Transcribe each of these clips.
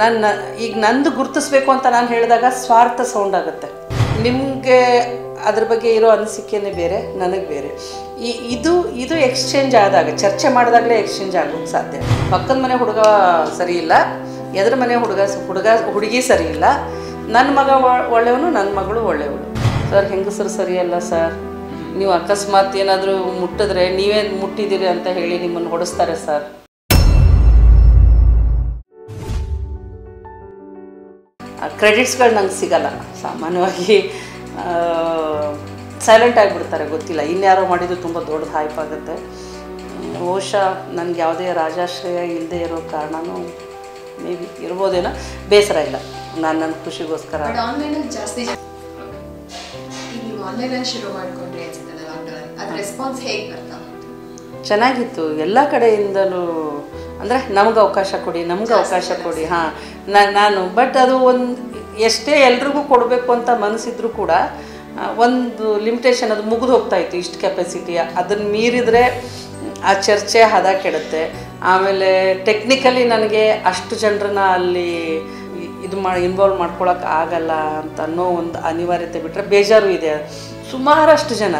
ನನ್ನ ಈಗ ನಂದು ಗುರುತಿಸ್ಬೇಕು ಅಂತ ನಾನು ಹೇಳಿದಾಗ ಸ್ವಾರ್ಥ ಸೌಂಡ್ ಆಗುತ್ತೆ. ನಿಮಗೆ ಅದ್ರ ಬಗ್ಗೆ ಇರೋ ಅನಿಸಿಕೆನೇ ಬೇರೆ, ನನಗೆ ಬೇರೆ. ಇದು ಎಕ್ಸ್ಚೇಂಜ್ ಆದಾಗ, ಚರ್ಚೆ ಮಾಡಿದಾಗಲೇ ಎಕ್ಸ್ಚೇಂಜ್ ಆಗೋಕ್ಕೆ ಸಾಧ್ಯ. ಪಕ್ಕದ ಮನೆ ಹುಡುಗ ಸರಿ ಇಲ್ಲ, ಎದುರು ಮನೆ ಹುಡುಗಿ ಸರಿ ಇಲ್ಲ, ನನ್ನ ಮಗ ಒಳ್ಳೆಯವನು, ನನ್ನ ಮಗಳು ಒಳ್ಳೆಯವಳು. ಸರ್ ಹೆಂಗಸರು ಸರಿಯಲ್ಲ ಸರ್, ನೀವು ಅಕಸ್ಮಾತ್ ಏನಾದರೂ ಮುಟ್ಟಿದ್ರೆ ನೀವೇನು ಮುಟ್ಟಿದ್ದೀರಿ ಅಂತ ಹೇಳಿ ನಿಮ್ಮನ್ನು ಹೊಡಿಸ್ತಾರೆ ಸರ್. ಕ್ರೆಡಿಟ್ಸ್ಗಳು ನಂಗೆ ಸಿಗಲ್ಲ ಸಾಮಾನ್ಯವಾಗಿ. ಸೈಲೆಂಟ್ ಆಗಿಬಿಡ್ತಾರೆ, ಗೊತ್ತಿಲ್ಲ ಇನ್ಯಾರೋ ಮಾಡಿದ್ದು ತುಂಬ ದೊಡ್ಡದು ಹೈಪ್ ಆಗುತ್ತೆ. ಬಹುಶಃ ನನಗೆ ಯಾವುದೇ ರಾಜಾಶ್ರಯ ಇಲ್ಲದೆ ಇರೋ ಕಾರಣನೂ ಮೇ ಬಿ ಇರ್ಬೋದೇನೋ. ಬೇಸರ ಇಲ್ಲ, ನಾನು ನನ್ನ ಖುಷಿಗೋಸ್ಕರ. ಚೆನ್ನಾಗಿತ್ತು ಎಲ್ಲ ಕಡೆಯಿಂದಲೂ. ಅಂದರೆ ನಮ್ಗೆ ಅವಕಾಶ ಕೊಡಿ, ನಮ್ಗೆ ಅವಕಾಶ ಕೊಡಿ. ಹಾಂ, ನಾನು ಬಟ್ ಅದು ಒಂದು ಎಷ್ಟೇ ಎಲ್ರಿಗೂ ಕೊಡಬೇಕು ಅಂತ ಮನಸ್ಸಿದ್ರು ಕೂಡ ಒಂದು ಲಿಮಿಟೇಷನ್, ಅದು ಮುಗಿದು ಹೋಗ್ತಾಯಿತ್ತು. ಇಷ್ಟು ಕೆಪಾಸಿಟಿ, ಅದನ್ನು ಮೀರಿದರೆ ಆ ಚರ್ಚೆ ಹದ ಕೆಡುತ್ತೆ. ಆಮೇಲೆ ಟೆಕ್ನಿಕಲಿ ನನಗೆ ಅಷ್ಟು ಜನರನ್ನ ಅಲ್ಲಿ ಇನ್ವಾಲ್ವ್ ಮಾಡ್ಕೊಳಕ್ಕೆ ಆಗಲ್ಲ ಅಂತ ಅನ್ನೋ ಒಂದು ಅನಿವಾರ್ಯತೆ ಬಿಟ್ಟರೆ ಬೇಜಾರು ಇದೆ. ಸುಮಾರಷ್ಟು ಜನ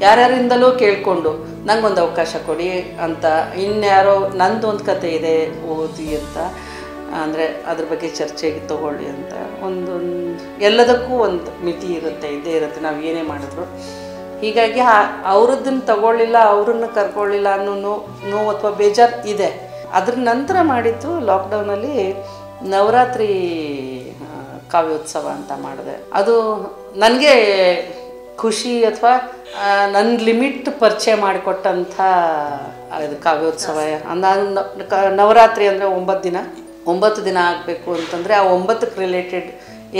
ಯಾರ್ಯಾರಿಂದಲೂ ಕೇಳಿಕೊಂಡು ನಂಗೊಂದು ಅವಕಾಶ ಕೊಡಿ ಅಂತ, ಇನ್ಯಾರೋ ನಂದು ಒಂದು ಕತೆ ಇದೆ ಓದಿ ಅಂತ, ಅಂದರೆ ಅದ್ರ ಬಗ್ಗೆ ಚರ್ಚೆಗೆ ತಗೊಳ್ಳಿ ಅಂತ. ಎಲ್ಲದಕ್ಕೂ ಒಂದು ಮಿತಿ ಇರುತ್ತೆ, ಇದ್ದೇ ಇರುತ್ತೆ ನಾವು ಏನೇ ಮಾಡಿದ್ರು. ಹೀಗಾಗಿ ಅವ್ರದ್ದನ್ನು ತಗೊಳ್ಳಿಲ್ಲ, ಅವ್ರನ್ನ ಕರ್ಕೊಳ್ಳಿಲ್ಲ ಅನ್ನೋ ನೋವು ಅಥವಾ ಬೇಜಾರು ಇದೆ. ಅದ್ರ ನಂತರ ಮಾಡಿದ್ದು ಲಾಕ್ಡೌನಲ್ಲಿ ನವರಾತ್ರಿ ಕಾವ್ಯೋತ್ಸವ ಅಂತ ಮಾಡಿದೆ. ಅದು ನನಗೆ ಖುಷಿ ಅಥವಾ ನನ್ನ ಲಿಮಿಟ್ ಪರಿಚಯ ಮಾಡಿಕೊಟ್ಟಂಥ ಇದು ಕಾವ್ಯೋತ್ಸವ. ನವರಾತ್ರಿ ಅಂದರೆ 9 ದಿನ ಆಗಬೇಕು ಅಂತಂದರೆ ಆ 9ಕ್ಕೆ ರಿಲೇಟೆಡ್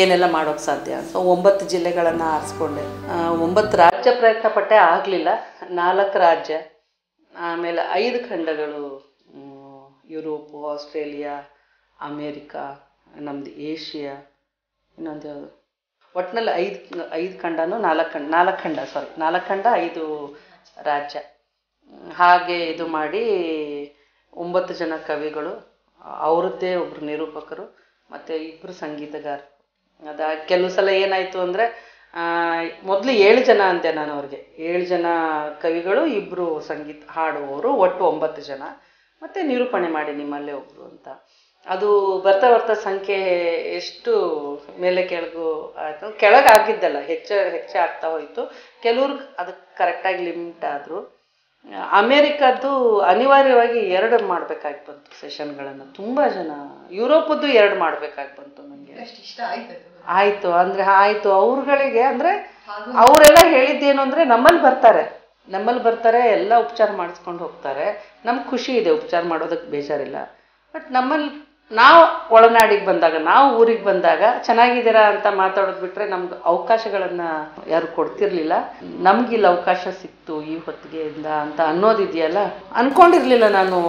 ಏನೆಲ್ಲ ಮಾಡೋಕ್ಕೆ ಸಾಧ್ಯ. ಸೊ 9 ಜಿಲ್ಲೆಗಳನ್ನು ಆರಿಸ್ಕೊಂಡೆ. 9 ರಾಜ್ಯ ಪ್ರಯತ್ನ ಪಟ್ಟೆ, ಆಗಲಿಲ್ಲ. 4 ರಾಜ್ಯ, ಆಮೇಲೆ 5 ಖಂಡಗಳು, ಯುರೋಪು, ಆಸ್ಟ್ರೇಲಿಯಾ, ಅಮೇರಿಕಾ, ನಮ್ಮದು ಏಷ್ಯಾ, ಇನ್ನೊಂದು ಯಾವುದು, ಒಟ್ಟಿನಲ್ಲಿ 5 ಖಂಡನೂ 4 ಖಂಡ 5 ರಾಜ್ಯ. ಹಾಗೆ ಇದು ಮಾಡಿ 9 ಜನ ಕವಿಗಳು, ಅವರದ್ದೇ ಒಬ್ಬರು ನಿರೂಪಕರು ಮತ್ತು 2 ಸಂಗೀತಗಾರರು. ಕೆಲವು ಸಲ ಏನಾಯಿತು ಅಂದರೆ ಮೊದಲು 7 ಜನ ಅಂತೆ ನಾನು ಅವ್ರಿಗೆ. 7 ಜನ ಕವಿಗಳು, 2 ಸಂಗೀತ ಹಾಡುವವರು, ಒಟ್ಟು 9 ಜನ, ಮತ್ತು ನಿರೂಪಣೆ ಮಾಡಿ ನಿಮ್ಮಲ್ಲೇ ಒಬ್ಬರು ಅಂತ. ಅದು ಬರ್ತಾ ಸಂಖ್ಯೆ ಎಷ್ಟು ಮೇಲೆ ಕೆಳಗು ಆಯಿತು. ಕೆಳಗಾಗಿದ್ದಲ್ಲ, ಹೆಚ್ಚೆ ಆಗ್ತಾ ಹೋಯಿತು. ಕೆಲವ್ರು ಅದಕ್ಕೆ ಕರೆಕ್ಟಾಗಿ ಲಿಮಿಟ್ ಆದರು. ಅಮೇರಿಕದ್ದು ಅನಿವಾರ್ಯವಾಗಿ 2 ಮಾಡಬೇಕಾಗಿ ಬಂತು ಸೆಷನ್ಗಳನ್ನು. ತುಂಬ ಜನ, ಯುರೋಪದ್ದು 2 ಮಾಡಬೇಕಾಗಿ ಬಂತು ನನಗೆ. ಆಯಿತು ಅಂದರೆ ಆಯಿತು ಅವ್ರುಗಳಿಗೆ. ಅಂದರೆ ಅವರೆಲ್ಲ ಹೇಳಿದ್ದೇನು ಅಂದರೆ ನಮ್ಮಲ್ಲಿ ಬರ್ತಾರೆ ಎಲ್ಲ ಉಪಚಾರ ಮಾಡಿಸ್ಕೊಂಡು ಹೋಗ್ತಾರೆ. ನಮ್ಗೆ ಖುಷಿ ಇದೆ, ಉಪಚಾರ ಮಾಡೋದಕ್ಕೆ ಬೇಜಾರಿಲ್ಲ. ಬಟ್ ನಮ್ಮಲ್ಲಿ ನಾವು ಒಳನಾಡಿಗೆ ಬಂದಾಗ, ನಾವು ಊರಿಗೆ ಬಂದಾಗ ಚೆನ್ನಾಗಿದ್ದೀರಾ ಅಂತ ಮಾತಾಡೋದು ಬಿಟ್ಟರೆ ನಮ್ಗೆ ಅವಕಾಶಗಳನ್ನು ಯಾರು ಕೊಡ್ತಿರ್ಲಿಲ್ಲ. ನಮಗಿಲ್ಲಿ ಅವಕಾಶ ಸಿಕ್ತು ಈ ಹೊತ್ತಿಗೆಯಿಂದ ಅಂತ ಅನ್ನೋದಿದೆಯಲ್ಲ, ಅಂದ್ಕೊಂಡಿರಲಿಲ್ಲ ನಾನು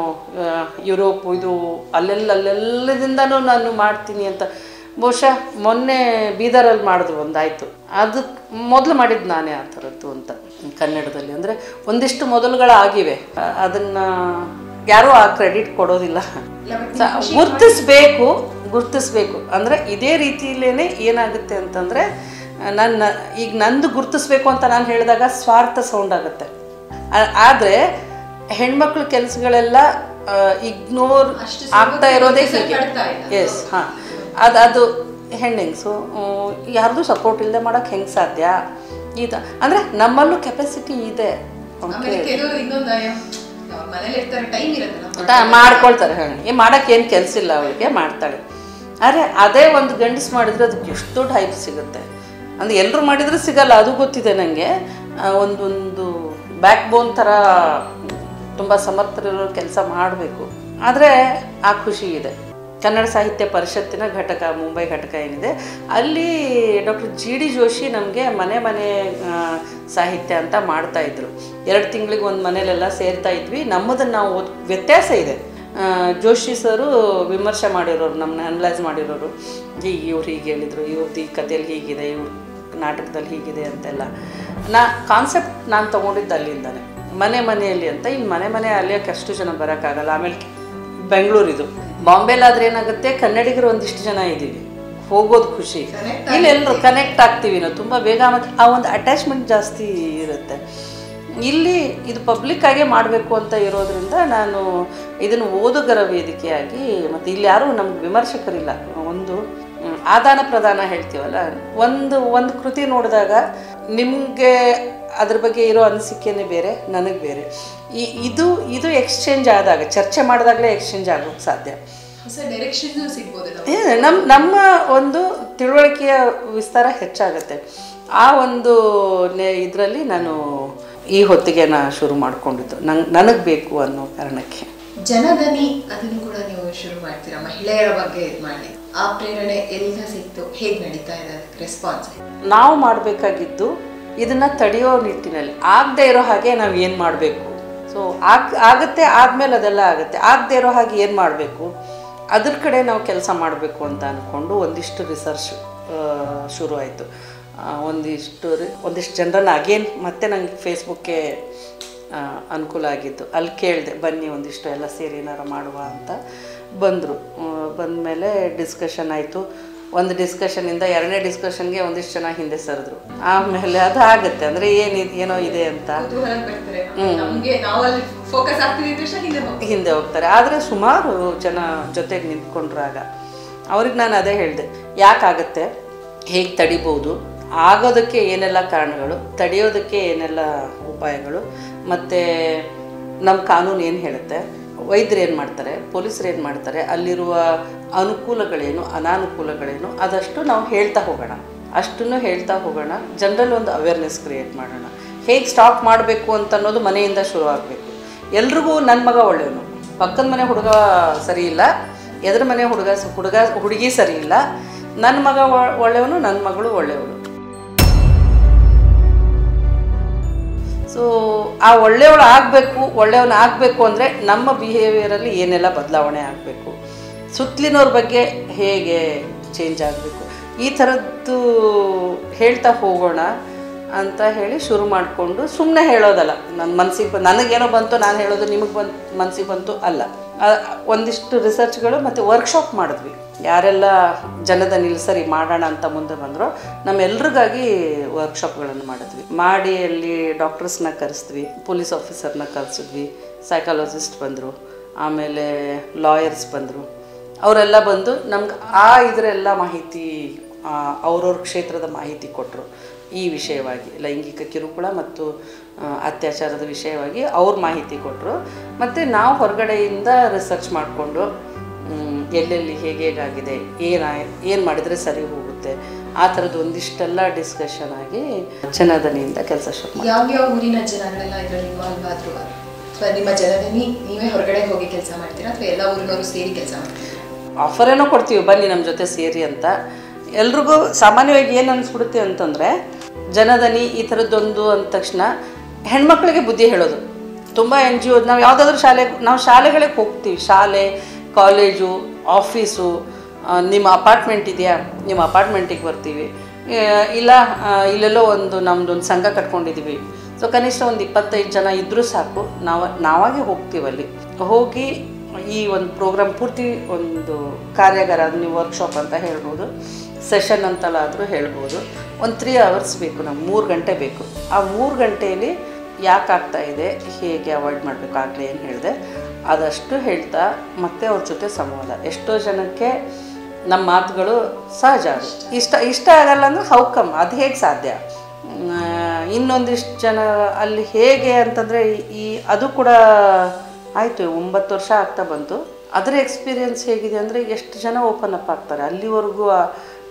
ಯುರೋಪು ಇದು ಅಲ್ಲೆಲ್ಲದಿಂದನೂ ನಾನು ಮಾಡ್ತೀನಿ ಅಂತ. ಬಹುಶಃ ಮೊನ್ನೆ ಬೀದರಲ್ಲಿ ಮಾಡಿದ್ರು ಒಂದಾಯಿತು. ಅದಕ್ಕೆ ಮೊದಲು ಮಾಡಿದ್ದು ನಾನೇ ಆ ಥರದ್ದು ಅಂತ ಕನ್ನಡದಲ್ಲಿ. ಅಂದರೆ ಒಂದಿಷ್ಟು ಮೊದಲುಗಳಾಗಿವೆ, ಅದನ್ನು ಯಾರೂ ಆ ಕ್ರೆಡಿಟ್ ಕೊಡೋದಿಲ್ಲ. ಗುರ್ತಿಸ್ಬೇಕು ಅಂದರೆ ಇದೇ ರೀತಿಯಲ್ಲೇ ಏನಾಗುತ್ತೆ ಅಂತಂದರೆ ಈಗ ನಂದು ಗುರ್ತಿಸ್ಬೇಕು ಅಂತ ನಾನು ಹೇಳಿದಾಗ ಸ್ವಾರ್ಥ ಸೌಂಡ್ ಆಗುತ್ತೆ. ಆದರೆ ಹೆಣ್ಮಕ್ಳು ಕೆಲಸಗಳೆಲ್ಲ ಇಗ್ನೋರ್ ಆಗ್ತಾ ಇರೋದೇ ಹೀಗೆ. ಎಸ್, ಹಾಂ, ಅದು ಹೆಣ್ಣೆಂಗ್ಸು ಯಾರ್ದು ಸಪೋರ್ಟ್ ಇಲ್ಲದೆ ಮಾಡೋಕ್ಕೆ ಹೆಂಗೆ ಸಾಧ್ಯ? ಅಂದರೆ ನಮ್ಮಲ್ಲೂ ಕೆಪಾಸಿಟಿ ಇದೆ, ಮಾಡ್ಕೊಳ್ತಾರೆ. ಮಾಡೋಕ್ಕೆ ಏನು ಕೆಲಸ ಇಲ್ಲ ಅವಳಿಗೆ, ಮಾಡ್ತಾಳೆ. ಆದರೆ ಅದೇ ಒಂದು ಗಂಡಸು ಮಾಡಿದರೆ ಅದಕ್ಕೆ ಎಷ್ಟು ದೊಡ್ಡ ಹೈಪ್ ಸಿಗುತ್ತೆ. ಅಂದರೆ ಎಲ್ಲರೂ ಮಾಡಿದರೂ ಸಿಗಲ್ಲ, ಅದು ಗೊತ್ತಿದೆ ನನಗೆ. ಒಂದು ಬ್ಯಾಕ್ ಬೋನ್ ಥರ ತುಂಬ ಸಮರ್ಥರಿರೋ ಕೆಲಸ ಮಾಡಬೇಕು. ಆದರೆ ಆ ಖುಷಿ ಇದೆ. ಕನ್ನಡ ಸಾಹಿತ್ಯ ಪರಿಷತ್ತಿನ ಘಟಕ, ಮುಂಬೈ ಘಟಕ ಏನಿದೆ, ಅಲ್ಲಿ ಡಾಕ್ಟರ್ GD ಜೋಶಿ ನಮಗೆ ಮನೆ ಸಾಹಿತ್ಯ ಅಂತ ಮಾಡ್ತಾಯಿದ್ರು. 2 ತಿಂಗಳಿಗೆ ಒಂದು ಮನೇಲೆಲ್ಲ ಸೇರ್ತಾ ಇದ್ವಿ. ನಮ್ಮದನ್ನು ನಾವು ವ್ಯತ್ಯಾಸ ಇದೆ. ಜೋಶಿ ಸರು ವಿಮರ್ಶೆ ಮಾಡಿರೋರು, ನಮ್ಮನ್ನ ಅನಲೈಸ್ ಮಾಡಿರೋರು. ಇವ್ರು ಹೀಗೆ ಹೇಳಿದರು, ಇವ್ರದ್ದು ಈ ಕಥೆಯಲ್ಲಿ ಹೀಗಿದೆ, ಇವ್ರ ನಾಟಕದಲ್ಲಿ ಹೀಗಿದೆ ಅಂತೆಲ್ಲ. ಕಾನ್ಸೆಪ್ಟ್ ನಾನು ತೊಗೊಂಡಿದ್ದು ಅಲ್ಲಿಂದಾನೆ, ಮನೆಯಲ್ಲಿ ಅಂತ. ಇಲ್ಲಿ ಮನೆ ಅಲ್ಲಿಯಕ್ಕೆ ಅಷ್ಟು ಜನ ಬರೋಕ್ಕಾಗಲ್ಲ. ಆಮೇಲೆ ಬೆಂಗಳೂರಿದು ಬಾಂಬೆಲಾದ್ರೆ ಏನಾಗುತ್ತೆ, ಕನ್ನಡಿಗರು ಒಂದಿಷ್ಟು ಜನ ಇದ್ದೀವಿ, ಹೋಗೋದು ಖುಷಿ, ಇಲ್ಲೆಲ್ಲರೂ ಕನೆಕ್ಟ್ ಆಗ್ತೀವಿ ನಾವು ತುಂಬ ಬೇಗ, ಮತ್ತು ಆ ಒಂದು ಅಟ್ಯಾಚ್ಮೆಂಟ್ ಜಾಸ್ತಿ ಇರುತ್ತೆ. ಇಲ್ಲಿ ಇದು ಪಬ್ಲಿಕ್ಕಾಗೇ ಮಾಡಬೇಕು ಅಂತ ಇರೋದ್ರಿಂದ ನಾನು ಇದನ್ನು ಓದುಗರ ವೇದಿಕೆಯಾಗಿ, ಮತ್ತು ಇಲ್ಲಿ ಯಾರೂ ನಮ್ಗೆ ವಿಮರ್ಶಕರಿಲ್ಲ, ಒಂದು ಆದಾನ ಪ್ರದಾನ ಹೇಳ್ತೀವಲ್ಲ, ಒಂದು ಕೃತಿ ನೋಡಿದಾಗ ನಿಮಗೆ ಅದ್ರ ಬಗ್ಗೆ ಇರೋ ಅನಿಸಿಕೆನೇ ಬೇರೆ, ನನಗೆ ಬೇರೆ. ಇದು ಎಕ್ಸ್ಚೇಂಜ್ ಆದಾಗ, ಚರ್ಚೆ ಮಾಡಿದಾಗಲೇ ಎಕ್ಸ್ಚೇಂಜ್ ಆಗೋಕ್ಕೆ ಸಾಧ್ಯ. ನಮ್ಮ ಒಂದು ತಿಳುವಳಿಕೆಯ ವಿಸ್ತಾರ ಹೆಚ್ಚಾಗುತ್ತೆ. ಆ ಒಂದು ಇದರಲ್ಲಿ ನಾನು ಈ ಹೊತ್ತಿಗೆ ಶುರು ಮಾಡ್ಕೊಂಡಿದ್ದು ನನಗೆ ಬೇಕು ಅನ್ನೋ ಕಾರಣಕ್ಕೆ. ಜನದನಿ ಅದನ್ನು ಕೂಡ ನೀವು ಶುರು ಮಾಡ್ತೀರಾ, ಮಹಿಳೆಯರ ಬಗ್ಗೆ ಮಾಡಿ. ಆ ಪ್ರೇರಣೆ ಎಲ್ಲಿಂದ ಸಿಕ್ತು, ಹೇಗೆ ನಡೀತಾ ಇದೆ ರೆಸ್ಪಾನ್ಸ್? ನಾವು ಮಾಡಬೇಕಾಗಿದ್ದು ಇದನ್ನ ತಡೆಯೋ ನಿಟ್ಟಿನಲ್ಲಿ, ಆಗದೆ ಇರೋ ಹಾಗೆ ನಾವು ಏನು ಮಾಡಬೇಕು. ಸೊ ಆಗುತ್ತೆ, ಆದಮೇಲೆ ಅದೆಲ್ಲ ಆಗುತ್ತೆ. ಆಗದೆ ಇರೋ ಹಾಗೆ ಏನು ಮಾಡಬೇಕು, ಅದ್ರ ಕಡೆ ನಾವು ಕೆಲಸ ಮಾಡಬೇಕು ಅಂತ ಅಂದ್ಕೊಂಡು ಒಂದಿಷ್ಟು ರಿಸರ್ಚ್ ಶುರು ಆಯಿತು. ಒಂದಿಷ್ಟು ಜನರನ್ನು ಅಗೇನ್ ಮತ್ತೆ ನಂಗೆ ಫೇಸ್ಬುಕ್ಕೆ ಅನುಕೂಲ ಆಗಿದ್ದು, ಅಲ್ಲಿ ಕೇಳಿದೆ, ಬನ್ನಿ ಒಂದಿಷ್ಟು ಎಲ್ಲ ಸೇರಿ ಏನಾರು ಮಾಡುವ ಅಂತ. ಬಂದರು. ಬಂದಮೇಲೆ ಡಿಸ್ಕಷನ್ ಆಯಿತು. ಒಂದು ಡಿಸ್ಕಷನಿಂದ ಎರಡನೇ ಡಿಸ್ಕಷನ್ಗೆ ಒಂದಿಷ್ಟು ಜನ ಹಿಂದೆ ಸರಿದ್ರು. ಆಮೇಲೆ ಅದು ಆಗುತ್ತೆ, ಅಂದರೆ ಏನೋ ಇದೆ ಅಂತ ಹಿಂದೆ ಹೋಗ್ತಾರೆ. ಆದರೆ ಸುಮಾರು ಜನ ಜೊತೆಗೆ ನಿಂತ್ಕೊಂಡ್ರಾಗ ಅವ್ರಿಗೆ ನಾನು ಅದೇ ಹೇಳಿದೆ, ಯಾಕಾಗತ್ತೆ, ಹೇಗೆ ತಡಿಬೋದು, ಆಗೋದಕ್ಕೆ ಏನೆಲ್ಲ ಕಾರಣಗಳು, ತಡೆಯೋದಕ್ಕೆ ಏನೆಲ್ಲ ಉಪಾಯಗಳು, ಮತ್ತು ನಮ್ಮ ಕಾನೂನು ಏನು ಹೇಳುತ್ತೆ, ವೈದ್ಯರು ಏನು ಮಾಡ್ತಾರೆ, ಪೊಲೀಸರು ಏನು ಮಾಡ್ತಾರೆ, ಅಲ್ಲಿರುವ ಅನುಕೂಲಗಳೇನು ಅನಾನುಕೂಲಗಳೇನು, ಅದಷ್ಟು ನಾವು ಹೇಳ್ತಾ ಹೋಗೋಣ, ಅಷ್ಟನ್ನು ಹೇಳ್ತಾ ಹೋಗೋಣ. ಜನರಲ್ಲಿ ಒಂದು ಅವೇರ್ನೆಸ್ ಕ್ರಿಯೇಟ್ ಮಾಡೋಣ. ಹೇಗೆ ಸ್ಟಾಪ್ ಮಾಡಬೇಕು ಅಂತ ಅನ್ನೋದು ಮನೆಯಿಂದ ಶುರು ಆಗಬೇಕು. ಎಲ್ರಿಗೂ ನನ್ನ ಮಗ ಒಳ್ಳೆಯವನು, ಪಕ್ಕದ ಮನೆ ಹುಡುಗ ಸರಿ ಇಲ್ಲ, ಎದುರು ಮನೆ ಹುಡುಗಿ ಸರಿ ಇಲ್ಲ, ನನ್ನ ಮಗ ಒಳ್ಳೆಯವನು, ನನ್ನ ಮಗಳು ಒಳ್ಳೆಯವಳು. ಸೊ ಆ ಒಳ್ಳೆಯವಳು ಆಗಬೇಕು, ಒಳ್ಳೆಯವನು ಆಗಬೇಕು ಅಂದರೆ ನಮ್ಮ ಬಿಹೇವಿಯರಲ್ಲಿ ಏನೆಲ್ಲ ಬದಲಾವಣೆ ಆಗಬೇಕು, ಸುತ್ತಲಿನವ್ರ ಬಗ್ಗೆ ಹೇಗೆ ಚೇಂಜ್ ಆಗಬೇಕು, ಈ ಥರದ್ದು ಹೇಳ್ತಾ ಹೋಗೋಣ ಅಂತ ಹೇಳಿ ಶುರು ಮಾಡಿಕೊಂಡು, ಸುಮ್ಮನೆ ಹೇಳೋದಲ್ಲ, ನನ್ನ ಮನಸ್ಸಿಗೆ ನನಗೇನೋ ಬಂತು ನಾನು ಹೇಳೋದು, ನಿಮಗೆ ಮನಸ್ಸಿಗೆ ಬಂತು ಅಲ್ಲ. ಒಂದಿಷ್ಟು ರಿಸರ್ಚ್ಗಳು ಮತ್ತು ವರ್ಕ್ಶಾಪ್ ಮಾಡಿದ್ವಿ. ಯಾರೆಲ್ಲ ಜನದ ನಿಲ್ಸರಿ ಮಾಡೋಣ ಅಂತ ಮುಂದೆ ಬಂದರೋ ನಮ್ಮೆಲ್ರಿಗಾಗಿ ವರ್ಕ್ಶಾಪ್ಗಳನ್ನು ಮಾಡಿ ಅಲ್ಲಿ ಡಾಕ್ಟರ್ಸ್ನ ಕರೆಸಿದ್ವಿ, ಪೊಲೀಸ್ ಆಫೀಸರ್ನ ಕರೆಸಿದ್ವಿ, ಸೈಕಾಲಜಿಸ್ಟ್ ಬಂದರು, ಆಮೇಲೆ ಲಾಯರ್ಸ್ ಬಂದರು. ಅವರೆಲ್ಲ ಬಂದು ನಮ್ಗೆ ಇದರೆಲ್ಲ ಮಾಹಿತಿ, ಅವ್ರವ್ರ ಕ್ಷೇತ್ರದ ಮಾಹಿತಿ ಕೊಟ್ಟರು. ಈ ವಿಷಯವಾಗಿ ಲೈಂಗಿಕ ಕಿರುಕುಳ ಮತ್ತು ಅತ್ಯಾಚಾರದ ವಿಷಯವಾಗಿ ಅವ್ರ ಮಾಹಿತಿ ಕೊಟ್ಟರು. ಮತ್ತು ನಾವು ಹೊರಗಡೆಯಿಂದ ರಿಸರ್ಚ್ ಮಾಡಿಕೊಂಡು ಎಲ್ಲೆಲ್ಲಿ ಹೇಗಾಗಿದೆ, ಏನು ಮಾಡಿದರೆ ಸರಿ ಹೋಗುತ್ತೆ, ಆ ಥರದ್ದು ಒಂದಿಷ್ಟೆಲ್ಲ ಡಿಸ್ಕಷನ್ ಆಗಿ ಜನದನಿಯಿಂದ ಕೆಲಸ ಶುರು ಮಾಡಿ. ಯಾವ್ಯಾವ ಊರಿನ ಜನಗಳೆಲ್ಲ ಇದರಲ್ಲಿ ಇನ್ವಾಲ್ವ್ ಆದ್ರು, ಅಥವಾ ನಿಮ್ಮ ಜನದನಿ ನೀವೇ ಹೊರಗಡೆ ಹೋಗಿ ಕೆಲಸ ಮಾಡ್ತೀರಾ ಅಥವಾ ಎಲ್ಲ ಊರಿನವರು ಸೇರಿ ಕೆಲಸ ಮಾಡ್ತೀರಾ? ಆಫರ್ ಏನೋ ಕೊಡ್ತೀವಿ, ಬನ್ನಿ ನಮ್ಮ ಜೊತೆ ಸೇರಿ ಅಂತ. ಎಲ್ರಿಗೂ ಸಾಮಾನ್ಯವಾಗಿ ಏನು ಅನಿಸ್ಬಿಡುತ್ತೆ ಅಂತಂದರೆ, ಜನದನಿ ಈ ಥರದ್ದೊಂದು ಅಂದ ತಕ್ಷಣ ಹೆಣ್ಮಕ್ಳಿಗೆ ಬುದ್ಧಿ ಹೇಳೋದು. ತುಂಬ NGO, ನಾವು ಯಾವುದಾದ್ರೂ ಶಾಲೆಗಳಿಗೆ ಹೋಗ್ತೀವಿ, ಶಾಲೆ, ಕಾಲೇಜು, ಆಫೀಸು, ನಿಮ್ಮ ಅಪಾರ್ಟ್ಮೆಂಟ್ ಇದೆಯಾ, ನಿಮ್ಮ ಅಪಾರ್ಟ್ಮೆಂಟಿಗೆ ಬರ್ತೀವಿ, ಇಲ್ಲ ಇಲ್ಲೆಲ್ಲೋ ನಮ್ಮದೊಂದು ಸಂಘ ಕಟ್ಕೊಂಡಿದ್ದೀವಿ. ಸೊ ಕನಿಷ್ಠ ಒಂದು 25 ಜನ ಇದ್ದರೂ ಸಾಕು, ನಾವಾಗೆ ಹೋಗ್ತೀವಲ್ಲಿ. ಹೋಗಿ ಈ ಒಂದು ಪ್ರೋಗ್ರಾಮ್ ಪೂರ್ತಿ, ಒಂದು ಕಾರ್ಯಾಗಾರ, ಅದು ನೀವು ವರ್ಕ್ಶಾಪ್ ಅಂತ ಹೇಳ್ಬೋದು, ಸೆಷನ್ ಅಂತಲಾದರೂ ಹೇಳ್ಬೋದು, ಒಂದು 3 hours ಬೇಕು, ನಮ್ಗೆ 3 ಗಂಟೆ ಬೇಕು. ಆ 3 ಗಂಟೆಯಲ್ಲಿ ಯಾಕಾಗ್ತಾ ಇದೆ, ಹೇಗೆ ಅವಾಯ್ಡ್ ಮಾಡಬೇಕು, ಆಗಲೇ ಏನು ಹೇಳಿದೆ ಅದಷ್ಟು ಹೇಳ್ತಾ, ಮತ್ತು ಅವ್ರ ಜೊತೆ ಸಂವಾದ. ಎಷ್ಟೋ ಜನಕ್ಕೆ ನಮ್ಮ ಮಾತುಗಳು ಸಹಜ, ಅದು ಇಷ್ಟ ಆಗಲ್ಲ ಅಂದರೆ ಹೌಕಮ್, ಅದು ಹೇಗೆ ಸಾಧ್ಯ. ಇನ್ನೊಂದಿಷ್ಟು ಜನ ಅಲ್ಲಿ ಹೇಗೆ ಅಂತಂದರೆ, ಅದು ಕೂಡ ಆಯಿತು, 9 ವರ್ಷ ಆಗ್ತಾ ಬಂತು. ಅದರ ಎಕ್ಸ್ಪೀರಿಯೆನ್ಸ್ ಹೇಗಿದೆ ಅಂದರೆ, ಎಷ್ಟು ಜನ ಓಪನ್ ಅಪ್ ಆಗ್ತಾರೆ. ಅಲ್ಲಿವರೆಗೂ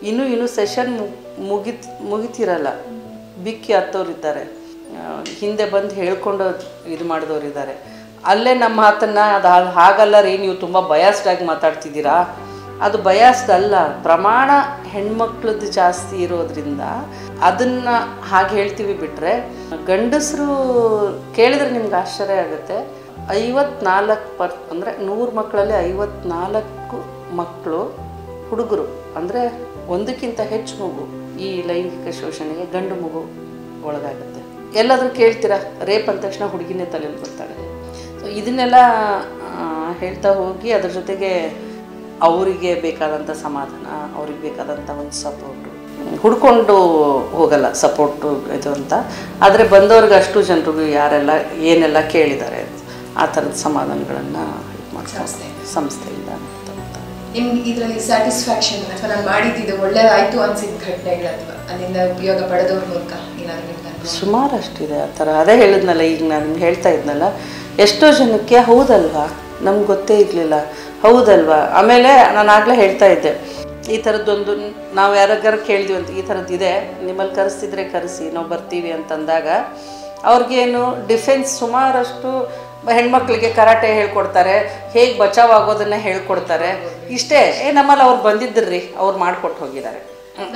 ಇನ್ನೂ ಸೆಷನ್ ಮುಗಿತಿರಲ್ಲ, ಬಿಕ್ಕಿ ಹತ್ತೋರಿದ್ದಾರೆ, ಹಿಂದೆ ಬಂದು ಹೇಳ್ಕೊಂಡು ಇದು ಮಾಡಿದವರಿದ್ದಾರೆ. ಅಲ್ಲೇ ನಮ್ಮ ಮಾತನ್ನು ಅದು ಹಾಗಲ್ಲ ರೀ, ನೀವು ತುಂಬ ಬಯಾಸ್ಡಾಗಿ ಮಾತಾಡ್ತಿದ್ದೀರಾ, ಅದು ಬಯಾಸ್ಡ್ ಅಲ್ಲ, ಪ್ರಮಾಣ ಹೆಣ್ಮಕ್ಳದ್ದು ಜಾಸ್ತಿ ಇರೋದ್ರಿಂದ ಅದನ್ನು ಹಾಗೆ ಹೇಳ್ತೀವಿ. ಬಿಟ್ಟರೆ ಗಂಡಸರು ಕೇಳಿದ್ರೆ ನಿಮ್ಗೆ ಆಶ್ಚರ್ಯ ಆಗುತ್ತೆ, 54% ಅಂದರೆ 100 ಮಕ್ಕಳಲ್ಲಿ 54 ಮಕ್ಕಳು ಹುಡುಗರು, ಅಂದರೆ ಒಂದಕ್ಕಿಂತ ಹೆಚ್ಚು ಮಗು ಈ ಲೈಂಗಿಕ ಶೋಷಣೆಗೆ ಗಂಡು ಮಗು ಒಳಗಾಗುತ್ತೆ. ಎಲ್ಲಾದರೂ ಕೇಳ್ತೀರಾ, ರೇಪ್ ಅಂದ ತಕ್ಷಣ ಹುಡುಗಿನೇ ತಲೆಯಲ್ಲಿ ಬರ್ತಾಳೆ. ಸೊ ಇದನ್ನೆಲ್ಲ ಹೇಳ್ತಾ ಹೋಗಿ, ಅದ್ರ ಜೊತೆಗೆ ಅವರಿಗೆ ಬೇಕಾದಂಥ ಸಮಾಧಾನ, ಅವ್ರಿಗೆ ಬೇಕಾದಂಥ ಒಂದು ಸಪೋರ್ಟು ಹುಡ್ಕೊಂಡು ಹೋಗಲ್ಲ ಸಪೋರ್ಟು ಇದು ಅಂತ. ಆದರೆ ಬಂದವ್ರಿಗೆ ಅಷ್ಟು ಜನರಿಗೂ ಯಾರೆಲ್ಲ ಏನೆಲ್ಲ ಕೇಳಿದ್ದಾರೆ ಆ ಥರದ ಸಮಾಧಾನಗಳನ್ನು ಇದು ಮಾಡ್ತಾರೆ ಸಂಸ್ಥೆಯಿಂದ. ನಿಮ್ಗೆ ಇದರಲ್ಲಿ ಸ್ಯಾಟಿಸ್ಫ್ಯಾಕ್ಷನ್ ಅಥವಾ ನಾನು ಮಾಡಿದ್ದು ಒಳ್ಳೇದಾಯಿತು ಅನ್ಸಿದ ಘಟನೆಗಳು ಅಥವಾ ಅಲ್ಲಿಂದ ಉಪಯೋಗ ಪಡೆದವ್ರ ಮೂಲಕ ಏನಾದರೂ ನಿಮ್ಗೆ ಸುಮಾರು ಅಷ್ಟಿದೆ ಆ ಥರ. ಅದೇ ಹೇಳಿದ್ನಲ್ಲ, ಈಗ ನಾನು ನಿಮ್ಗೆ ಹೇಳ್ತಾ ಇದ್ನಲ್ಲ, ಎಷ್ಟೋ ಜನಕ್ಕೆ ಹೌದಲ್ವಾ ನಮ್ಗೆ ಗೊತ್ತೇ ಇರಲಿಲ್ಲ, ಹೌದಲ್ವಾ. ಆಮೇಲೆ ನಾನು ಆಗಲೇ ಹೇಳ್ತಾ ಇದ್ದೆ, ಈ ಥರದ್ದೊಂದು ನಾವು ಯಾರಿಗಾರು ಕೇಳಿದ್ವಿ ಅಂತ, ಈ ಥರದ್ದಿದೆ ನಿಮ್ಮಲ್ಲಿ ಕರೆಸ್ತಿದ್ರೆ ಕರೆಸಿ ನಾವು ಬರ್ತೀವಿ ಅಂತಂದಾಗ ಅವ್ರಿಗೇನು ಡಿಫೆನ್ಸ್ ಸುಮಾರಷ್ಟು ಹೆಣ್ಮಕ್ಳಿಗೆ ಕರಾಟೆ ಹೇಳ್ಕೊಡ್ತಾರೆ, ಹೇಗೆ ಬಚಾವ್ ಆಗೋದನ್ನು ಹೇಳ್ಕೊಡ್ತಾರೆ. ಇಷ್ಟೇ ನಮ್ಮಲ್ಲಿ ಅವ್ರು ಬಂದಿದ್ದಿರ್ರಿ, ಅವ್ರು ಮಾಡಿಕೊಟ್ಟು ಹೋಗಿದ್ದಾರೆ.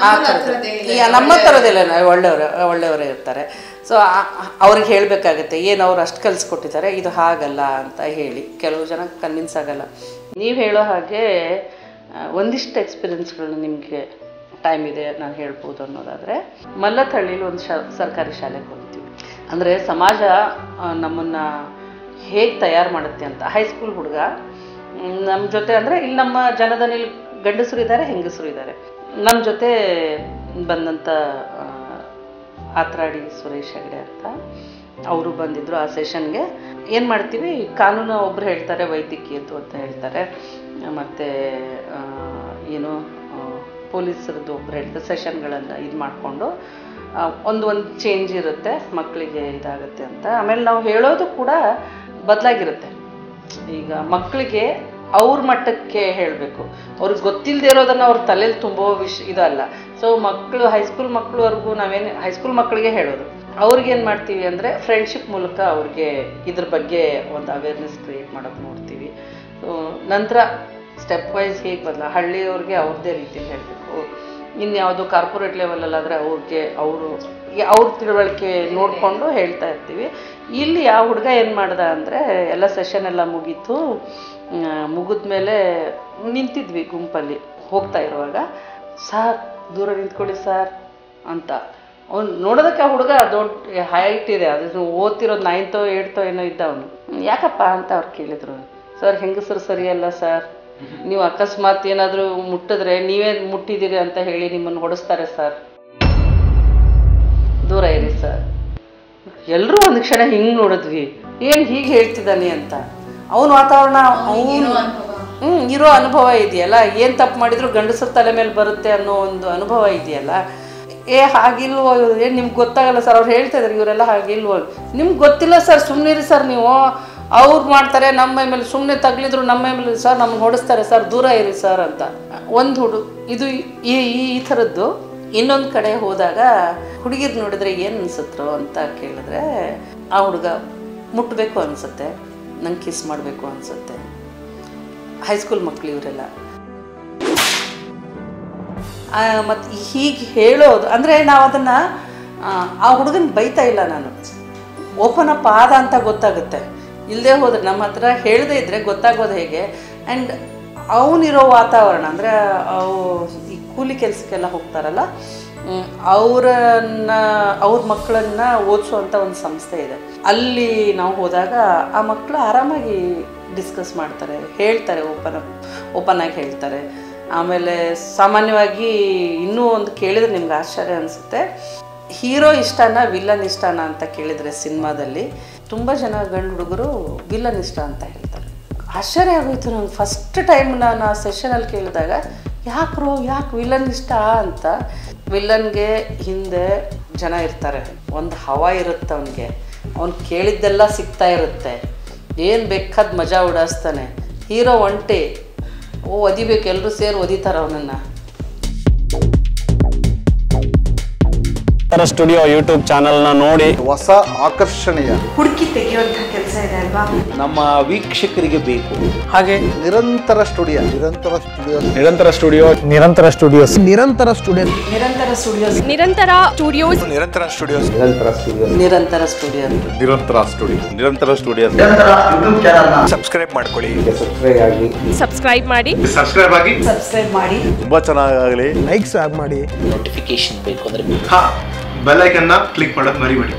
ಆ ಥರದ್ದು ನಮ್ಮ ಥರದಿಲ್ಲ, ಒಳ್ಳೆಯವರೇ ಇರ್ತಾರೆ. ಸೊ ಅವ್ರಿಗೆ ಹೇಳಬೇಕಾಗತ್ತೆ, ಏನು ಅವ್ರು ಅಷ್ಟು ಕಲಿಸ್ಕೊಟ್ಟಿದ್ದಾರೆ, ಇದು ಹಾಗಲ್ಲ ಅಂತ ಹೇಳಿ. ಕೆಲವು ಜನ ಕನ್ವಿನ್ಸ್ ಆಗಲ್ಲ. ನೀವು ಹೇಳೋ ಹಾಗೆ ಒಂದಿಷ್ಟು ಎಕ್ಸ್ಪೀರಿಯನ್ಸ್ಗಳನ್ನ ನಿಮಗೆ ಟೈಮ್ ಇದೆ ನಾನು ಹೇಳ್ಬೋದು ಅನ್ನೋದಾದರೆ, ಮಲ್ಲಥಳ್ಳಿಲಿ ಒಂದು ಸರ್ಕಾರಿ ಶಾಲೆಗೆ ಹೋಗ್ತೀವಿ. ಅಂದರೆ ಸಮಾಜ ನಮ್ಮನ್ನು ಹೇಗೆ ತಯಾರು ಮಾಡುತ್ತೆ ಅಂತ. ಹೈಸ್ಕೂಲ್ ಹುಡುಗ ನಮ್ಮ ಜೊತೆ, ಅಂದರೆ ಇಲ್ಲಿ ನಮ್ಮ ಜನದನಿಲ್ ಗಂಡಸರು ಇದ್ದಾರೆ, ಹೆಂಗಸರು ಇದ್ದಾರೆ. ನಮ್ಮ ಜೊತೆ ಬಂದಂಥ ಆತ್ರಾಡಿ ಸುರೇಶ್ ಹೆಗಡೆ ಅಂತ ಅವರು ಬಂದಿದ್ದರು ಆ ಸೆಷನ್ಗೆ. ಏನು ಮಾಡ್ತೀವಿ, ಕಾನೂನು ಒಬ್ಬರು ಹೇಳ್ತಾರೆ, ವೈದ್ಯಕೀಯದ್ದು ಅಂತ ಹೇಳ್ತಾರೆ, ಮತ್ತು ಏನು ಪೊಲೀಸರದ್ದು ಒಬ್ಬರು ಹೇಳ್ತಾರೆ. ಸೆಷನ್ಗಳನ್ನು ಇದು ಮಾಡಿಕೊಂಡು ಒಂದು ಚೇಂಜ್ ಇರುತ್ತೆ, ಮಕ್ಕಳಿಗೆ ಇದಾಗುತ್ತೆ ಅಂತ. ಆಮೇಲೆ ನಾವು ಹೇಳೋದು ಕೂಡ ಬದಲಾಗಿರುತ್ತೆ. ಈಗ ಮಕ್ಕಳಿಗೆ ಅವ್ರ ಮಟ್ಟಕ್ಕೆ ಹೇಳಬೇಕು, ಅವ್ರಿಗೆ ಗೊತ್ತಿಲ್ಲದೆ ಇರೋದನ್ನು ಅವ್ರ ತಲೆಯಲ್ಲಿ ತುಂಬೋ ಇದಲ್ಲ. ಸೊ ಮಕ್ಕಳು ಹೈಸ್ಕೂಲ್ ಮಕ್ಕಳವರೆಗೂ ನಾವೇನು ಹೈಸ್ಕೂಲ್ ಮಕ್ಕಳಿಗೆ ಹೇಳೋದು, ಅವ್ರಿಗೇನು ಮಾಡ್ತೀವಿ ಅಂದರೆ ಫ್ರೆಂಡ್ಶಿಪ್ ಮೂಲಕ ಅವ್ರಿಗೆ ಇದ್ರ ಬಗ್ಗೆ ಒಂದು ಅವೇರ್ನೆಸ್ ಕ್ರಿಯೇಟ್ ಮಾಡೋದು ನೋಡ್ತೀವಿ. ಸೊ ನಂತರ ಸ್ಟೆಪ್ ವೈಸ್ ಹೇಗೆ ಹಳ್ಳಿಯವ್ರಿಗೆ ಅವ್ರದ್ದೇ ರೀತಿಯಲ್ಲಿ ಹೇಳಬೇಕು. ಇನ್ಯಾವುದು ಕಾರ್ಪೊರೇಟ್ ಲೆವೆಲಲ್ಲಾದರೆ ಅವ್ರ ತಿಳುವಳಿಕೆ ನೋಡಿಕೊಂಡು ಹೇಳ್ತಾ ಇರ್ತೀವಿ. ಇಲ್ಲಿ ಆ ಹುಡುಗ ಏನು ಮಾಡ್ದ ಅಂದರೆ, ಎಲ್ಲ ಸೆಷನ್ ಎಲ್ಲ ಮುಗೀತು, ಮುಗಿದ್ಮೇಲೆ ನಿಂತಿದ್ವಿ ಗುಂಪಲ್ಲಿ ಹೋಗ್ತಾ ಇರುವಾಗ, ಸಾರ್ ದೂರ ನಿಂತ್ಕೊಳ್ಳಿ ಸಾರ್ ಅಂತ. ಅವ್ನು ನೋಡೋದಕ್ಕೆ ಆ ಹುಡುಗ ದೊಡ್ಡ ಹೈಟ್ ಇದೆ, ಅದು ಓದ್ತಿರೋದು 9th 8th ಏನೋ ಇದ್ದ ಅವನು. ಯಾಕಪ್ಪ ಅಂತ ಅವ್ರು ಕೇಳಿದ್ರು. ಸರ್ ಹೆಂಗಸರು ಸರಿಯಲ್ಲ ಸರ್, ನೀವು ಅಕಸ್ಮಾತ್ ಏನಾದರೂ ಮುಟ್ಟಿದ್ರೆ ನೀವೇ ಮುಟ್ಟಿದ್ದೀರಿ ಅಂತ ಹೇಳಿ ನಿಮ್ಮನ್ನು ಹೊಡಿಸ್ತಾರೆ ಸರ್, ದೂರ ಇರಿ ಸರ್. ಎಲ್ಲರೂ ಒಂದು ಕ್ಷಣ ಹಿಂಗೆ ನೋಡಿದ್ವಿ, ಏನು ಹೀಗೆ ಹೇಳ್ತಿದ್ದಾನೆ ಅಂತ. ಅವನ ವಾತಾವರಣ ಇರೋ ಅನುಭವ ಇದೆಯಲ್ಲ, ಏನು ತಪ್ಪು ಮಾಡಿದ್ರು ಗಂಡಸರ ತಲೆ ಮೇಲೆ ಬರುತ್ತೆ ಅನ್ನೋ ಒಂದು ಅನುಭವ ಇದೆಯಲ್ಲ. ಹಾಗಿಲ್ವೋ, ಏನು ನಿಮ್ಗೆ ಗೊತ್ತಾಗಲ್ಲ ಸರ್, ಅವ್ರು ಹೇಳ್ತಾ ಇದ್ದಾರೆ ಇವರೆಲ್ಲ ಹಾಗಿಲ್ವೋ, ನಿಮ್ಗೆ ಗೊತ್ತಿಲ್ಲ ಸರ್, ಸುಮ್ಮನಿರಿ ಸರ್ ನೀವು, ಅವ್ರು ಮಾಡ್ತಾರೆ ನಮ್ಮ ಮೇಲೆ, ಸುಮ್ಮನೆ ತಗಲಿದ್ರು ನಮ್ಮ ಮೇಲೆ ಸರ್, ನಮ್ಗೆ ಹೊಡಿಸ್ತಾರೆ ಸರ್, ದೂರ ಇರಿ ಸರ್ ಅಂತ. ಒಂದು ಇದು ಈ ಥರದ್ದು. ಇನ್ನೊಂದು ಕಡೆ ಹೋದಾಗ ಹುಡುಗಿರು ನೋಡಿದ್ರೆ ಏನು ಅನಿಸುತ್ತೋ ಅಂತ ಕೇಳಿದ್ರೆ, ಆ ಹುಡುಗ ಮುಟ್ಟಬೇಕು ಅನಿಸುತ್ತೆ, ನಂಗೆ ಕಿಸ್ ಮಾಡಬೇಕು ಅನಿಸುತ್ತೆ. ಹೈಸ್ಕೂಲ್ ಮಕ್ಕಳು ಇವರೆಲ್ಲ. ಮತ್ತು ಹೀಗೆ ಹೇಳೋದು ಅಂದರೆ ನಾವು ಅದನ್ನು ಆ ಹುಡುಗನ ಬೈತಾ ಇಲ್ಲ, ನಾನು ಓಪನ್ ಅಪ್ ಆದ ಅಂತ ಗೊತ್ತಾಗುತ್ತೆ. ಇಲ್ಲದೆ ಹೋದರೆ ನಮ್ಮ ಹತ್ರ ಹೇಳದೇ ಇದ್ದರೆ ಗೊತ್ತಾಗೋದು ಹೇಗೆ. ಆ್ಯಂಡ್ ಅವನಿರೋ ವಾತಾವರಣ ಅಂದರೆ ಈ ಕೂಲಿ ಕೆಲಸಕ್ಕೆಲ್ಲ ಹೋಗ್ತಾರಲ್ಲ, ಅವ್ರ ಮಕ್ಕಳನ್ನು ಓದಿಸುವಂಥ ಒಂದು ಸಂಸ್ಥೆ ಇದೆ. ಅಲ್ಲಿ ನಾವು ಹೋದಾಗ ಆ ಮಕ್ಕಳು ಆರಾಮಾಗಿ ಡಿಸ್ಕಸ್ ಮಾಡ್ತಾರೆ, ಹೇಳ್ತಾರೆ, ಓಪನ್ ಆಗಿ ಹೇಳ್ತಾರೆ. ಆಮೇಲೆ ಸಾಮಾನ್ಯವಾಗಿ ಇನ್ನೂ ಒಂದು ಕೇಳಿದ್ರೆ ನಿಮ್ಗೆ ಆಶ್ಚರ್ಯ ಅನಿಸುತ್ತೆ, ಹೀರೋ ಇಷ್ಟನಾ ವಿಲ್ಲನ್ ಇಷ್ಟನಾ ಅಂತ ಕೇಳಿದರೆ ಸಿನಿಮಾದಲ್ಲಿ ತುಂಬ ಜನ ಗಂಡು ಹುಡುಗರು ವಿಲ್ಲನ್ ಇಷ್ಟ ಅಂತ ಹೇಳ್ತಾರೆ. ಆಶ್ಚರ್ಯ ಆಗೋಯ್ತು ನಂಗೆ ಫಸ್ಟ್ ಟೈಮ್ ನಾನು ಆ ಸೆಷನಲ್ಲಿ ಕೇಳಿದಾಗ, ಯಾಕೆ ವಿಲ್ಲನ್ ಇಷ್ಟ ಅಂತ. ವಿಲ್ಲನ್ಗೆ ಹಿಂದೆ ಜನ ಇರ್ತಾರೆ, ಒಂದು ಹವಾ ಇರುತ್ತೆ ಅವನಿಗೆ, ಅವ್ನು ಕೇಳಿದ್ದೆಲ್ಲ ಸಿಗ್ತಾ ಇರುತ್ತೆ, ಏನು ಬೇಕಾದ ಮಜಾ ಉಡಾಯಿಸ್ತಾನೆ. ಹೀರೋ ಒಂಟಿ, ಒದಿಬೇಕು, ಎಲ್ಲರೂ ಸೇರಿ ಒದಿತಾರೆ ಅವನನ್ನು. ಸ್ಟುಡಿಯೋ ಯೂಟ್ಯೂಬ್ ಚಾನಲ್ನ ನೋಡಿ ಹೊಸ ಆಕರ್ಷಣೀಯ ಹುಡುಕಿ ತೆಗೆಯುವಂಥ ಕೆಲಸ ಇದೆ ಅಲ್ವಾ, ನಮ್ಮ ವೀಕ್ಷಕರಿಗೆ ಬೇಕು. ಹಾಗೆ ನಿರಂತರ ಸ್ಟುಡಿಯೋ ನಿರಂತರ ಸ್ಟುಡಿಯೋಸ್ ನಿರಂತರ ಸ್ಟುಡಿಯೋಸ್ ನಿರಂತರ ಸ್ಟುಡಿಯೋಸ್ ನಿರಂತರ ಸ್ಟುಡಿಯೋಸ್ ನಿರಂತರ ಸ್ಟುಡಿಯೋಸ್ ನಿರಂತರ ಸ್ಟುಡಿಯೋಸ್ ನಿರಂತರ ಸ್ಟುಡಿಯೋ ನಿರಂತರ ಸ್ಟುಡಿಯೋಸ್ ಸಬ್ಸ್ಕ್ರೈಬ್ ಮಾಡ್ಕೊಳ್ಳಿ. ಸಬ್ಸ್ಕ್ರೈಬ್ ಮಾಡಿ ತುಂಬಾ ಚೆನ್ನಾಗಾಗಲಿ. ಲೈಕ್ಸ್ ಆಗಿ ಮಾಡಿ. ನೋಟಿಫಿಕೇಶನ್ ಬೇಕು ಅಂದ್ರೆ ಬೆಲ್ ಐಕನ್ನ ಕ್ಲಿಕ್ ಮಾಡೋದು ಮರಿಬೇಡಿ.